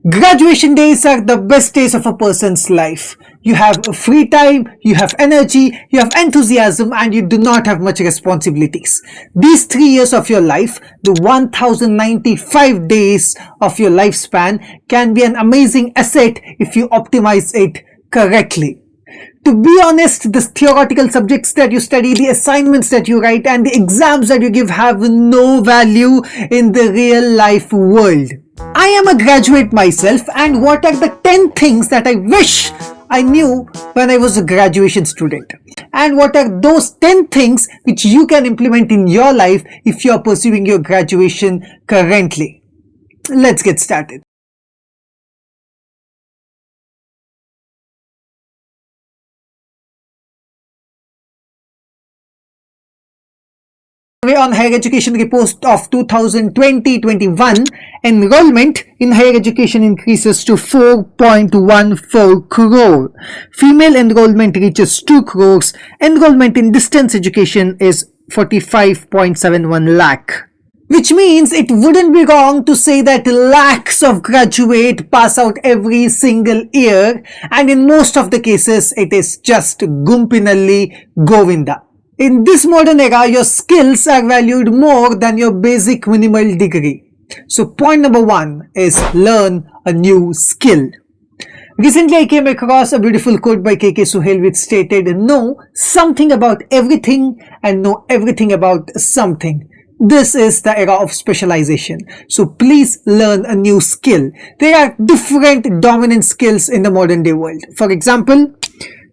Graduation days are the best days of a person's life. You have free time, you have energy, you have enthusiasm, and you do not have much responsibilities. These 3 years of your life, the 1095 days of your lifespan, can be an amazing asset if you optimize it correctly. To be honest, the theoretical subjects that you study, the assignments that you write, and the exams that you give have no value in the real life world. I am a graduate myself, and what are the 10 things that I wish I knew when I was a graduation student? And what are those 10 things which you can implement in your life if you are pursuing your graduation currently? Let's get started. On higher education report of 2020-21, enrollment in higher education increases to 4.14 crore. Female enrollment reaches 2 crores. Enrollment in distance education is 45.71 lakh. Which means it wouldn't be wrong to say that lakhs of graduates pass out every single year, and in most of the cases it is just Gumpinalli Govinda. In this modern era, your skills are valued more than your basic minimal degree. So point number 1 is learn a new skill. Recently, I came across a beautiful quote by K.K. Suhail which stated, "Know something about everything and know everything about something." This is the era of specialization. So please learn a new skill. There are different dominant skills in the modern day world. For example,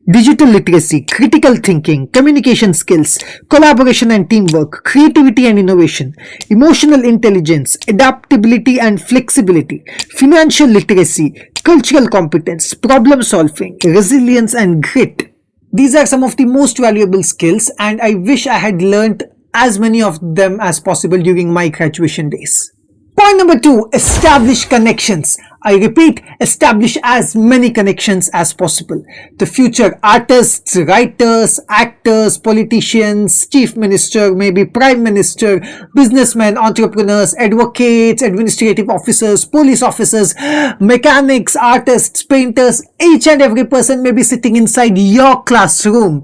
digital literacy, critical thinking, communication skills, collaboration and teamwork, creativity and innovation, emotional intelligence, adaptability and flexibility, financial literacy, cultural competence, problem solving, resilience and grit. These are some of the most valuable skills, and I wish I had learned as many of them as possible during my graduation days. Point number 2, establish connections. I repeat, establish as many connections as possible. The future artists, writers, actors, politicians, chief minister, maybe prime minister, businessmen, entrepreneurs, advocates, administrative officers, police officers, mechanics, artists, painters, each and every person may be sitting inside your classroom,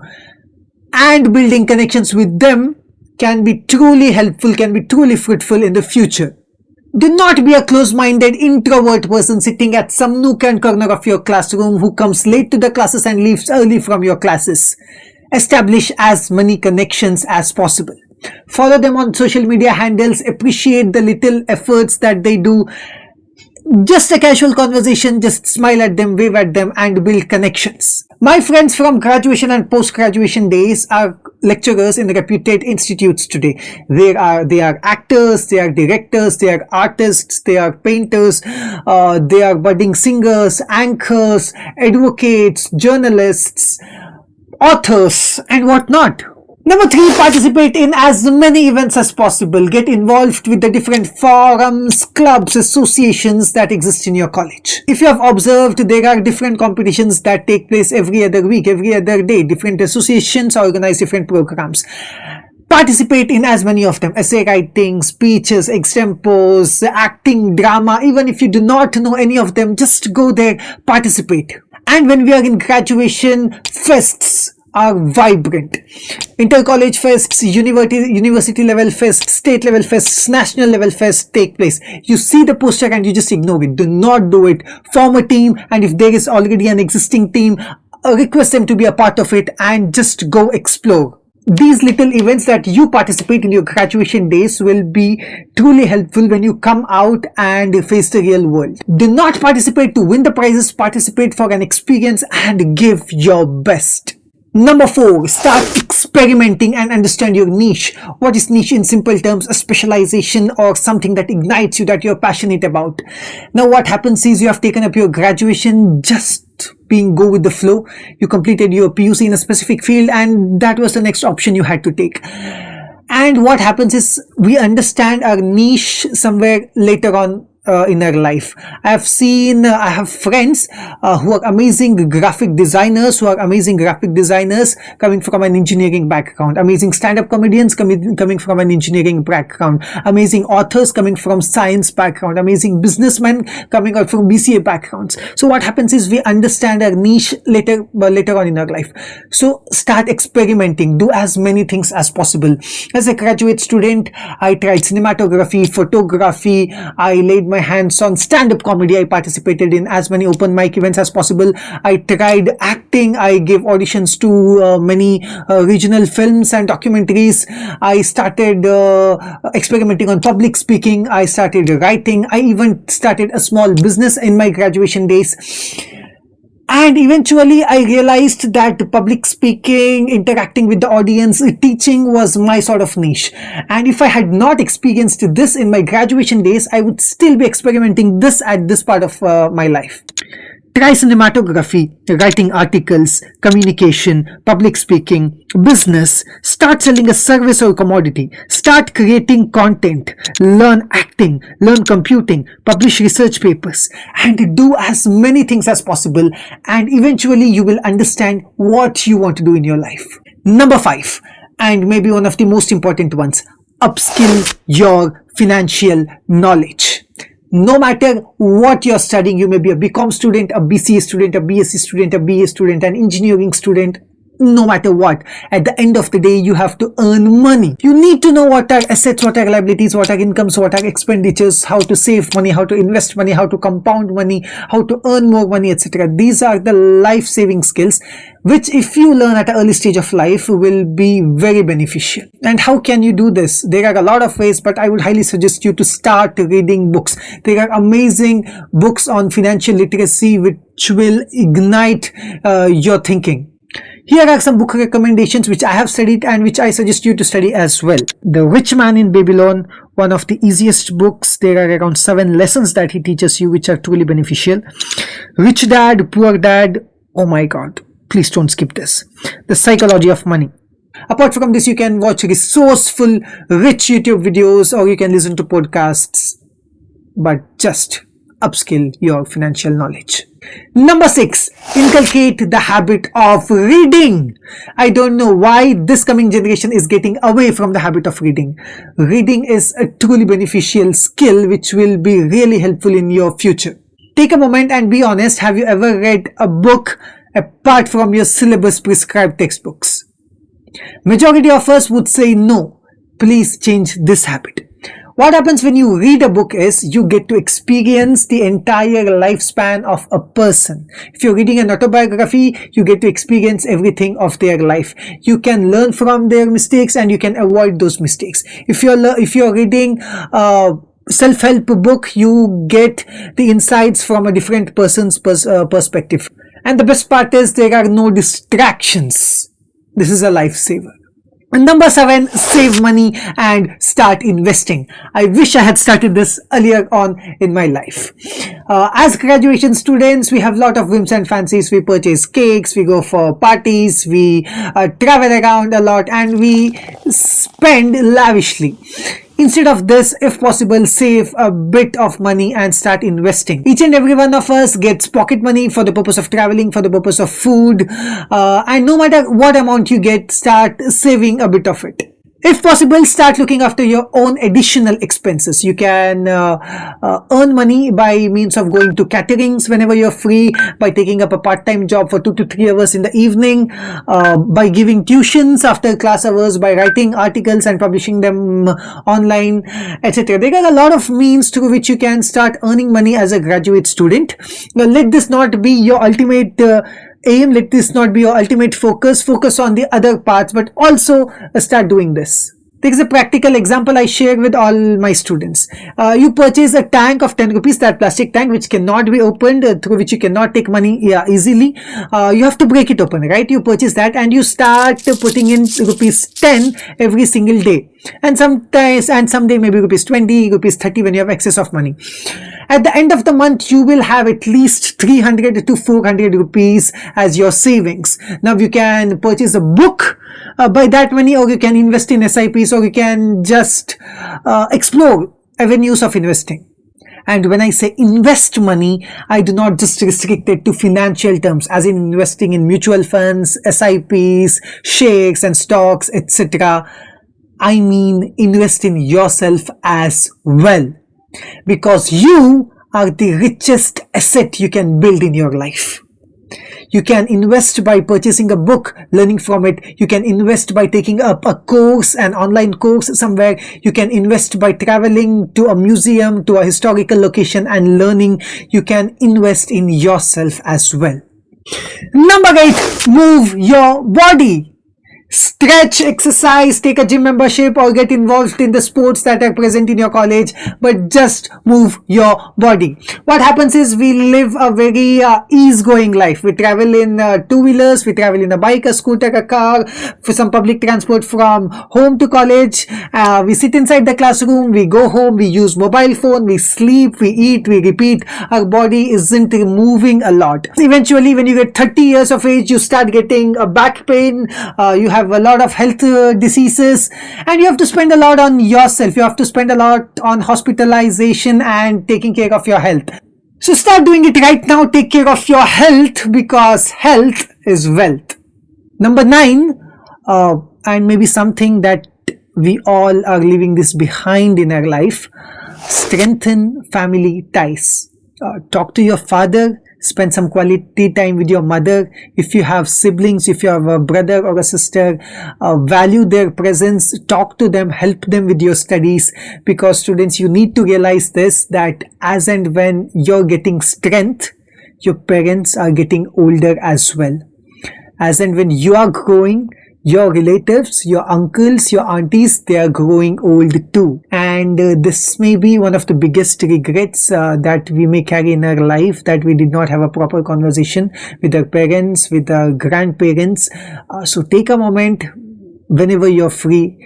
and building connections with them can be truly helpful, can be truly fruitful in the future. Do not be a close-minded introvert person sitting at some nook and corner of your classroom who comes late to the classes and leaves early from your classes. Establish as many connections as possible. Follow them on social media handles. Appreciate the little efforts that they do. Just a casual conversation, just smile at them, wave at them, and build connections. My friends from graduation and post-graduation days are lecturers in reputed institutes today. They are actors, they are directors, they are artists, they are painters, they are budding singers, anchors, advocates, journalists, authors, and whatnot. Number 3, participate in as many events as possible. Get involved with the different forums, clubs, associations that exist in your college. If you have observed, there are different competitions that take place every other week, every other day. Different associations organize different programs. Participate in as many of them. Essay writing, speeches, extempos, acting, drama. Even if you do not know any of them, just go there, participate. And when we are in graduation, fests are vibrant. Inter-college fests, university level fests, state level fests, national level fests take place. You see the poster and you just ignore it. Do not do it. Form a team, and if there is already an existing team, request them to be a part of it and just go explore. These little events that you participate in your graduation days will be truly helpful when you come out and face the real world. Do not participate to win the prizes. Participate for an experience and give your best. Number 4, start experimenting and understand your niche. What is niche in simple terms? A specialization or something that ignites you, that you're passionate about. Now what happens is you have taken up your graduation just being go with the flow. You completed your PUC in a specific field and that was the next option you had to take. And what happens is we understand our niche somewhere later on in their life. I have friends who are amazing graphic designers, coming from an engineering background, amazing stand-up comedians coming from an engineering background, amazing authors coming from science background, amazing businessmen coming out from BCA backgrounds. So what happens is we understand our niche later on in our life. So start experimenting, do as many things as possible. As a graduate student, I tried cinematography, photography, I laid my hands on stand-up comedy. I participated in as many open mic events as possible. I tried acting. I gave auditions to many regional films and documentaries. I started experimenting on public speaking. I started writing. I even started a small business in my graduation days. And eventually I realized that public speaking, interacting with the audience, teaching was my sort of niche. And if I had not experienced this in my graduation days, I would still be experimenting this at this part of my life. Try cinematography, writing articles, communication, public speaking, business. Start selling a service or commodity. Start creating content. Learn acting, learn computing, publish research papers, and do as many things as possible. And eventually you will understand what you want to do in your life. Number 5, and maybe one of the most important ones, upskill your financial knowledge. No matter what you're studying, you may be a BCom student, a BCA student, a BSc student, a BA student, an engineering student, no matter what, at the end of the day, you have to earn money. You need to know what are assets, what are liabilities, what are incomes, what are expenditures, how to save money, how to invest money, how to compound money, how to earn more money, etc. These are the life-saving skills, which if you learn at an early stage of life will be very beneficial. And how can you do this? There are a lot of ways, but I would highly suggest you to start reading books. There are amazing books on financial literacy which will ignite your thinking. Here are some book recommendations which I have studied and which I suggest you to study as well. The Rich Man in Babylon, one of the easiest books. There are around 7 lessons that he teaches you which are truly beneficial. Rich Dad, Poor Dad. Oh my God, please don't skip this. The Psychology of Money. Apart from this, you can watch resourceful, rich YouTube videos, or you can listen to podcasts. But just upskill your financial knowledge. Number 6, inculcate the habit of reading. I don't know why this coming generation is getting away from the habit of reading. Reading is a truly beneficial skill which will be really helpful in your future. Take a moment and be honest. Have you ever read a book apart from your syllabus prescribed textbooks? Majority of us would say no. Please change this habit. What happens when you read a book is you get to experience the entire lifespan of a person. If you're reading an autobiography, you get to experience everything of their life. You can learn from their mistakes and you can avoid those mistakes. If you're reading self-help book, you get the insights from a different person's perspective. And the best part is there are no distractions. This is a lifesaver. And number 7, save money and start investing. I wish I had started this earlier on in my life. As graduation students, we have a lot of whims and fancies. We purchase cakes, we go for parties, we travel around a lot, and we spend lavishly. Instead of this, if possible, save a bit of money and start investing. Each and every one of us gets pocket money for the purpose of traveling, for the purpose of food, and no matter what amount you get, start saving a bit of it. If possible, start looking after your own additional expenses. You can earn money by means of going to caterings whenever you're free, by taking up a part-time job for 2 to 3 hours in the evening, by giving tuitions after class hours, by writing articles and publishing them online, etc. There are a lot of means through which you can start earning money as a graduate student. Well, let this not be your ultimate aim, let this not be your ultimate focus on the other parts, but also start doing this. There is a practical example I share with all my students. You purchase a tank of 10 rupees, that plastic tank which cannot be opened, through which you cannot take money easily. You have to break it open, right? You purchase that and you start putting in rupees 10 every single day. And someday maybe rupees 20, rupees 30 when you have excess of money. At the end of the month, you will have at least 300 to 400 rupees as your savings. Now you can purchase a book by that money, or you can invest in SIPs, or you can just explore avenues of investing. And when I say invest money, I do not just restrict it to financial terms, as in investing in mutual funds, SIPs, shares and stocks, etc. I mean invest in yourself as well, because you are the richest asset you can build in your life. You can invest by purchasing a book, learning from it. You can invest by taking up a course, an online course somewhere. You can invest by traveling to a museum, to a historical location and learning. You can invest in yourself as well. Number 8, move your body. Stretch, exercise, take a gym membership or get involved in the sports that are present in your college, but just move your body. What happens is we live a very easygoing life. We travel in two-wheelers, we travel in a bike, a scooter, a car, for some public transport from home to college. We sit inside the classroom, we go home, we use mobile phone, we sleep, we eat, we repeat. Our body isn't moving a lot. Eventually, when you get 30 years of age, you start getting a back pain, you have a lot of health diseases, and you have to spend a lot on yourself. You have to spend a lot on hospitalization and taking care of your health. So start doing it right now. Take care of your health, because health is wealth. Number 9, and maybe something that we all are leaving this behind in our life, strengthen family ties. Talk to your father. Spend some quality time with your mother. If you have siblings, if you have a brother or a sister, value their presence, talk to them, help them with your studies, because students, you need to realize this, that as and when you're getting strength, your parents are getting older as well. As and when you are growing, your relatives, your uncles, your aunties, they are growing old too. And this may be one of the biggest regrets that we may carry in our life, that we did not have a proper conversation with our parents, with our grandparents. So take a moment whenever you're free.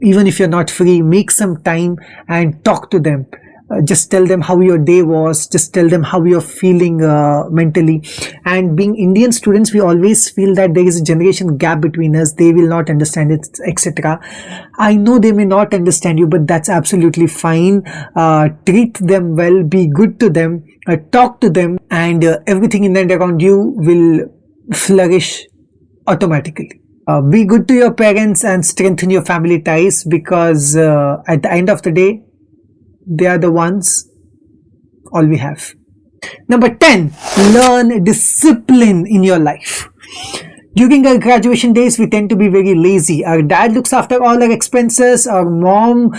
Even if you're not free, make some time and talk to them. Just tell them how your day was. Just tell them how you're feeling mentally. And being Indian students, we always feel that there is a generation gap between us. They will not understand it, etc. I know they may not understand you, but that's absolutely fine. Treat them well. Be good to them. Talk to them, and everything in and around you will flourish automatically. Be good to your parents and strengthen your family ties, because at the end of the day, they are the ones all we have. Number 10, learn discipline in your life. During our graduation days, we tend to be very lazy. Our dad looks after all our expenses. Our mom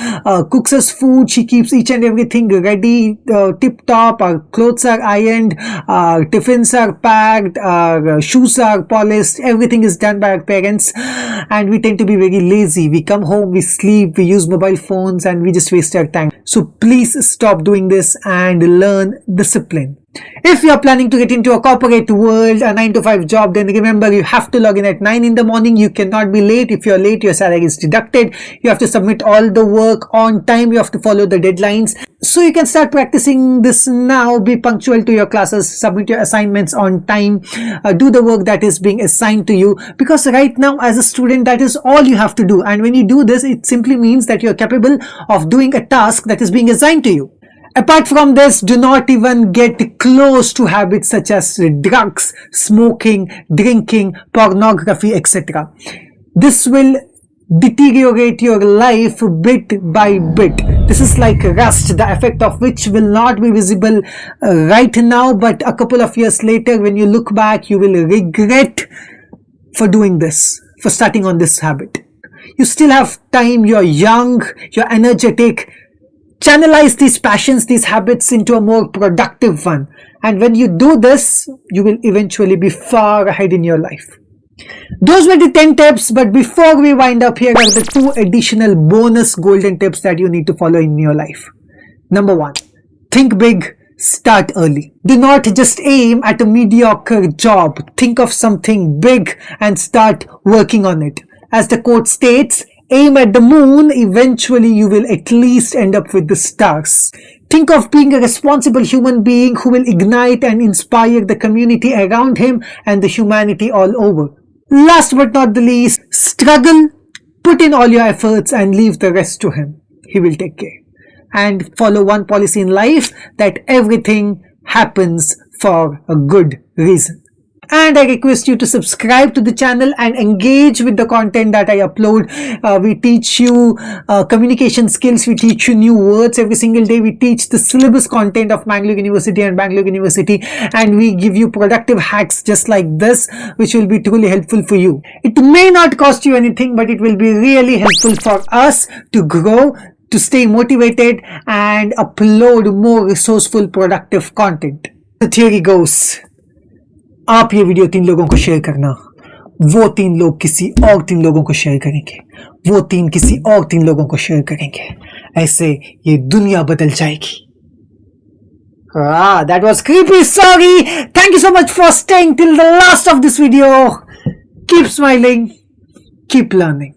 cooks us food. She keeps each and everything ready, tip-top. Our clothes are ironed. Our tiffins are packed. Our shoes are polished. Everything is done by our parents. And we tend to be very lazy. We come home, we sleep, we use mobile phones, and we just waste our time. So please stop doing this and learn discipline. If you are planning to get into a corporate world, a 9-to-5 job, then remember, you have to log in at 9 in the morning. You cannot be late. If you're late, your salary is deducted. You have to submit all the work on time. You have to follow the deadlines. So you can start practicing this now. Be punctual to your classes. Submit your assignments on time. Do the work that is being assigned to you. Because right now, as a student, that is all you have to do. And when you do this, it simply means that you're capable of doing a task that is being assigned to you. Apart from this, do not even get close to habits such as drugs, smoking, drinking, pornography, etc. This will deteriorate your life bit by bit. This is like rust, the effect of which will not be visible right now, but a couple of years later, when you look back, you will regret for doing this, for starting on this habit. You still have time, you're young, you're energetic. Channelize these passions, these habits into a more productive one. And when you do this, you will eventually be far ahead in your life. Those were the 10 tips, but before we wind up, here are the 2 additional bonus golden tips that you need to follow in your life. Number 1, think big, start early. Do not just aim at a mediocre job. Think of something big and start working on it. As the quote states, aim at the moon, eventually you will at least end up with the stars. Think of being a responsible human being who will ignite and inspire the community around him and the humanity all over. Last but not the least, struggle, put in all your efforts and leave the rest to him. He will take care. and follow one policy in life, that everything happens for a good reason. And I request you to subscribe to the channel and engage with the content that I upload. We teach you communication skills, we teach you new words every single day, we teach the syllabus content of Bangalore University and Bangalore University, and we give you productive hacks just like this, which will be truly helpful for you. It may not cost you anything, but it will be really helpful for us to grow, to stay motivated and upload more resourceful, productive content. The theory goes, आप ये video 3 लोगों को share करना, वो 3 लोग किसी और 3 लोगों को शेयर करेंगे, वो 3 किसी और 3 लोगों को शेयर करेंगे, ऐसे ये दुनिया बदल जाएगी. That was creepy. Sorry. Thank you so much for staying till the last of this video. Keep smiling, keep learning.